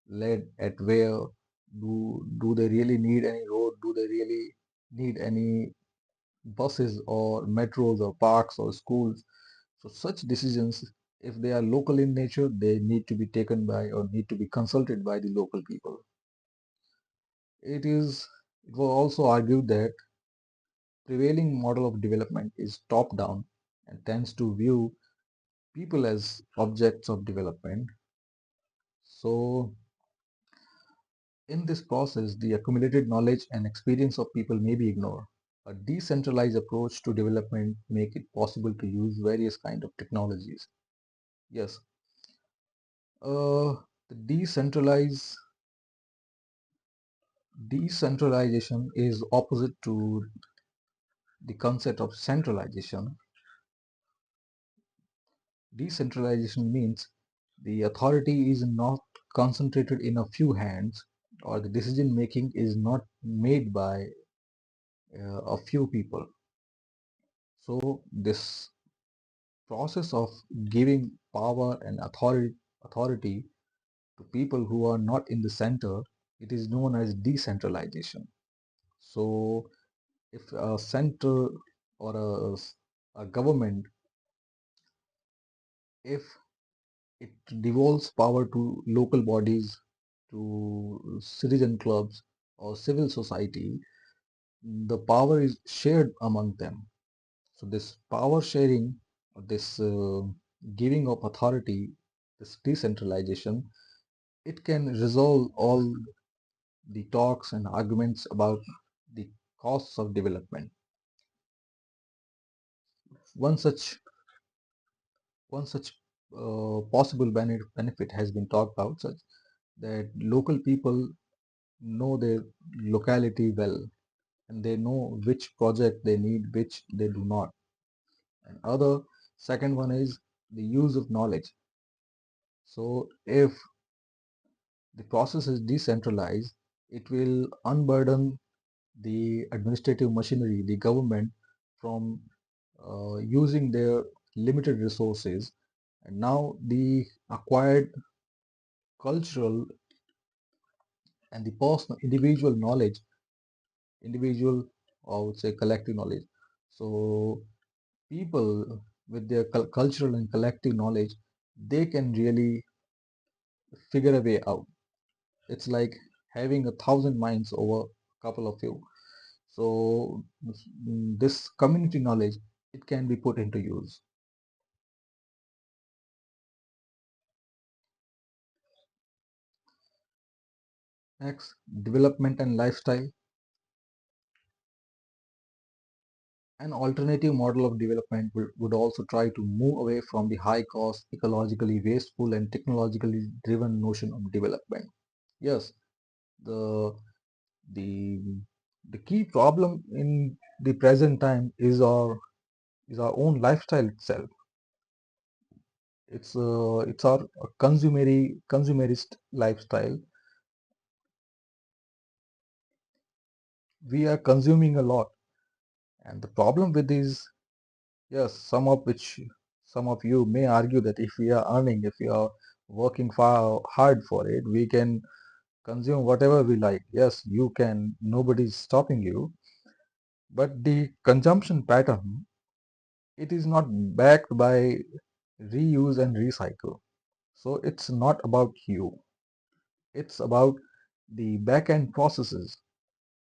led at where. Do they really need any road? Do they really need any buses or metros or parks or schools? So such decisions, if they are local in nature, they need to be taken by or need to be consulted by the local people. It was also argued that prevailing model of development is top down and tends to view people as objects of development. So in this process, the accumulated knowledge and experience of people may be ignored. A decentralized approach to development make it possible to use various kind of technologies. Yes, the decentralization is opposite to the concept of centralization. Decentralization means the authority is not concentrated in a few hands, or the decision making is not made by a few people. So this process of giving power and authority to people who are not in the center, it is known as decentralization. So if a center or a government, if it devolves power to local bodies, to citizen clubs or civil society, the power is shared among them. So this power sharing, or this giving of authority, this decentralization, it can resolve all the talks and arguments about the costs of development. One such one such possible benefit has been talked about, such that local people know their locality well, and they know which project they need, which they do not. And other second one is the use of knowledge. So if the process is decentralized, it will unburden the administrative machinery, the government, from using their limited resources. And now the acquired cultural and the personal individual knowledge, individual or I would say collective knowledge. So people with their cultural and collective knowledge, they can really figure a way out. It's like having 1,000 minds over a couple of you. So this community knowledge, it can be put into use. Next, development and lifestyle. An alternative model of development would also try to move away from the high cost, ecologically wasteful, and technologically driven notion of development. Yes, the the the key problem in the present time is our own lifestyle itself. It's our consumerist lifestyle. We are consuming a lot, and the problem with these, yes, some of you may argue that if we are earning, if we are working far hard for it, we can consume whatever we like. Yes, you can. Nobody's stopping you. But the consumption pattern, it is not backed by reuse and recycle. So it's not about you. It's about the back end processes.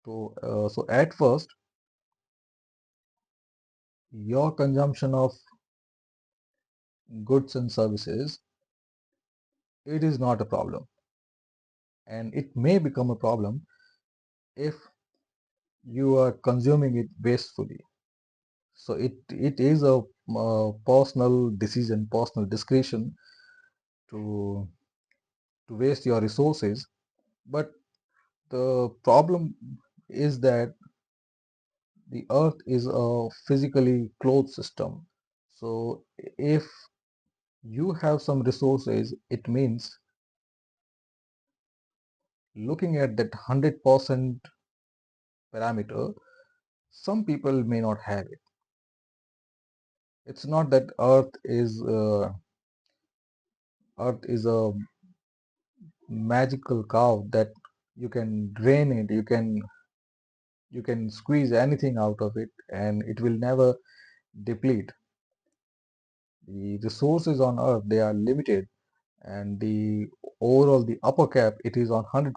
So at first, your consumption of goods and services, it is not a problem, and it may become a problem if you are consuming it wastefully. So it is a personal decision, personal discretion to waste your resources. But the problem is that the earth is a physically closed system. So if you have some resources, it means looking at that 100% parameter, some people may not have it. It's not that earth is a magical cow that you can drain it, you can squeeze anything out of it and it will never deplete. The resources on earth, they are limited, and the overall the upper cap, it is on 100%.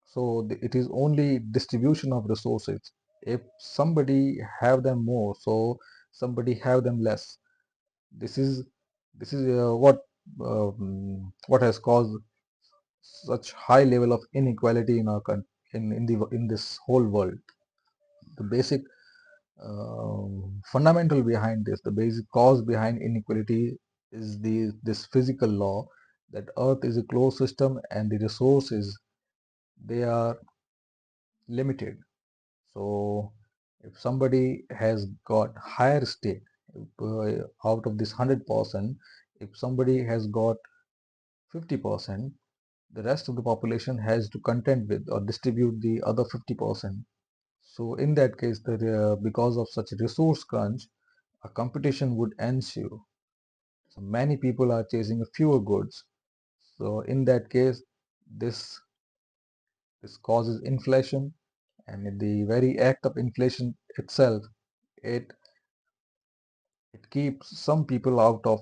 So it is only distribution of resources. If somebody have them more, so somebody have them less. This is what has caused such high level of inequality in our in this whole world. The basic fundamental behind this, the basic cause behind inequality is this physical law that Earth is a closed system and the resources, they are limited. So if somebody has got higher stake, out of this 100%, if somebody has got 50%, the rest of the population has to contend with or distribute the other 50%. So in that case, because of such resource crunch, a competition would ensue. So many people are chasing fewer goods. So in that case, this this causes inflation, and the very act of inflation itself, it it keeps some people out of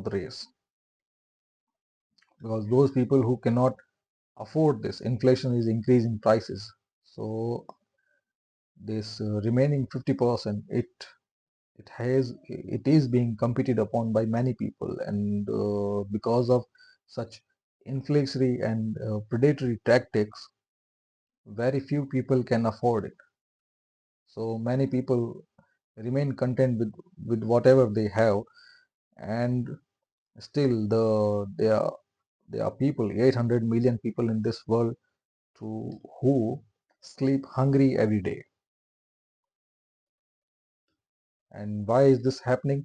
the race, because those people who cannot afford this, inflation is increasing prices. So this remaining 50%, it is being competed upon by many people, and because of such inflationary and predatory tactics, very few people can afford it. So many people remain content with whatever they have, and still there are people, 800 million people in this world, who sleep hungry every day. And why is this happening?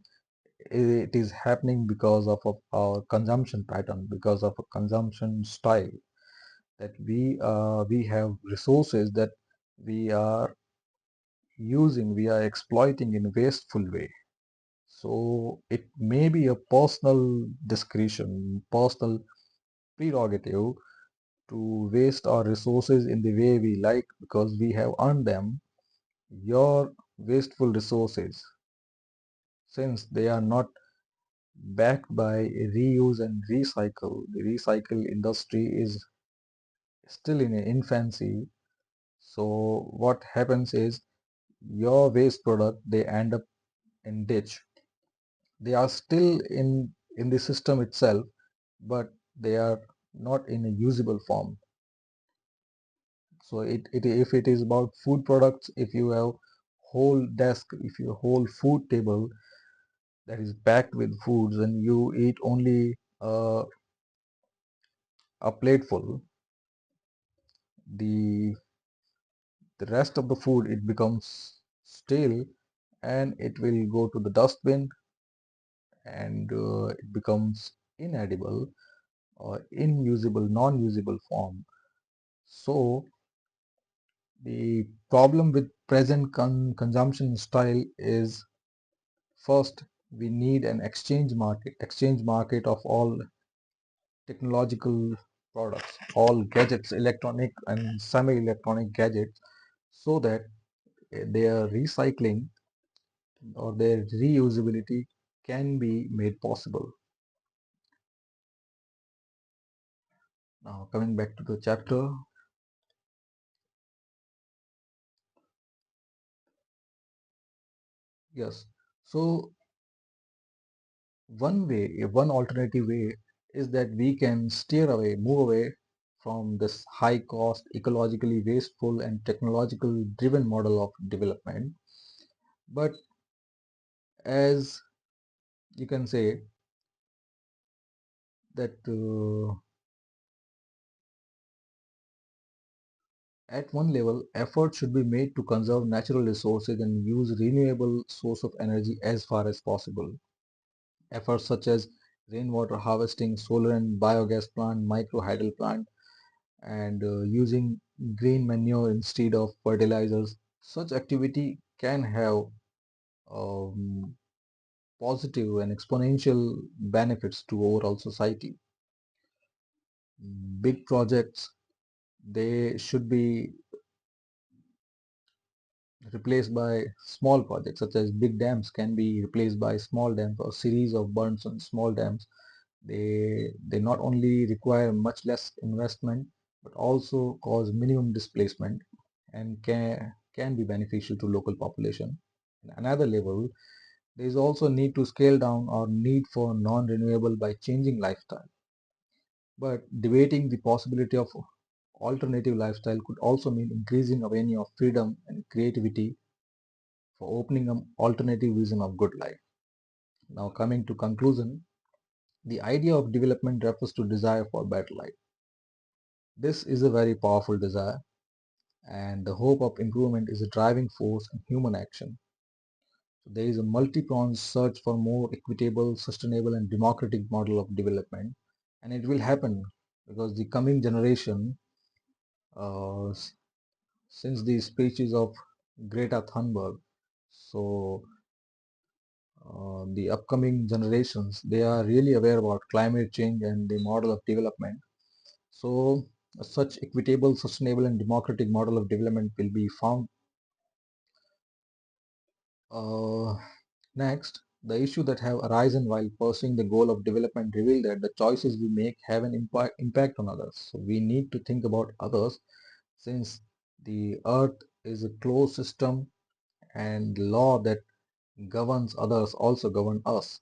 It is happening because of our consumption pattern, because of a consumption style, that we have resources that we are we are exploiting in a wasteful way. So it may be a personal discretion, personal prerogative to waste our resources in the way we like because we have earned them, your wasteful resources, since they are not backed by reuse and recycle, the recycle industry is still in infancy. So what happens is your waste product, they end up in ditch. They are still in the system itself, but they are not in a usable form. So if it is about food products, if you have whole desk, if your whole food table that is packed with foods and you eat only a plateful, the the rest of the food, it becomes stale and it will go to the dustbin, and it becomes inedible or inusable, non-usable form. So the problem with present consumption style is, first we need an exchange market of all technological products, all gadgets, electronic and semi-electronic gadgets, so that their recycling or their reusability can be made possible. Now coming back to the chapter, yes. So one alternative way is that we can move away from this high cost, ecologically wasteful and technological driven model of development. But as you can say that at one level, effort should be made to conserve natural resources and use renewable source of energy as far as possible. Efforts such as rainwater harvesting, solar and biogas plant, microhydel plant, and using green manure instead of fertilizers. Such activity can have um, positive and exponential benefits to overall society. Big projects, they should be replaced by small projects, such as big dams can be replaced by small dams or series of bunds on small dams. They not only require much less investment but also cause minimum displacement and can be beneficial to local population. At another level, there is also a need to scale down our need for non-renewable by changing lifestyle. But debating the possibility of alternative lifestyle could also mean increasing awareness of freedom and creativity for opening an alternative vision of good life. Now coming to conclusion, the idea of development refers to desire for a better life. This is a very powerful desire, and the hope of improvement is a driving force in human action. So there is a multi-pronged search for more equitable, sustainable, and democratic model of development, and it will happen because the coming generation, uh, since the speeches of Greta Thunberg, so the upcoming generations, they are really aware about climate change and the model of development. So such equitable, sustainable and democratic model of development will be found. Uh, Next, the issue that have arisen while pursuing the goal of development reveal that the choices we make have an impact on others. So we need to think about others, since the earth is a closed system and law that governs others also govern us.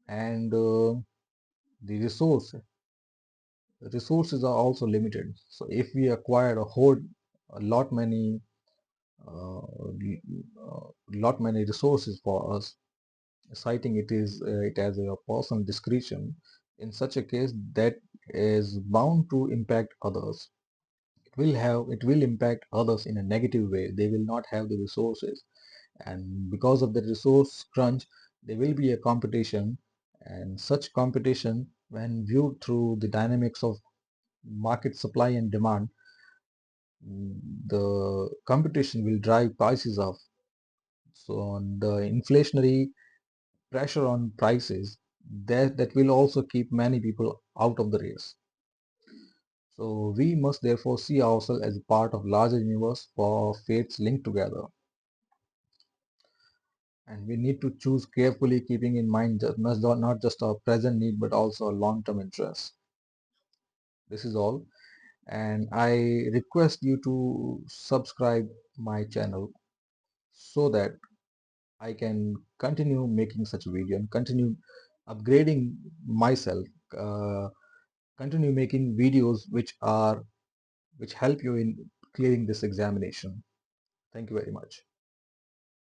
And the resources are also limited. So if we acquire a lot many uh, lot many resources for us, citing it as a personal discretion, in such a case that is bound to impact others. It will impact others in a negative way. They will not have the resources, and because of the resource crunch, there will be a competition, and such competition, when viewed through the dynamics of market supply and demand, the competition will drive prices up. So the inflationary pressure on prices, that will also keep many people out of the race. So we must therefore see ourselves as part of larger universe for fates linked together. And we need to choose carefully, keeping in mind not just our present need but also a long-term interest. This is all, and I request you to subscribe my channel so that I can continue making such a video and continue upgrading myself, uh, continue making videos which help you in clearing this examination. Thank you very much.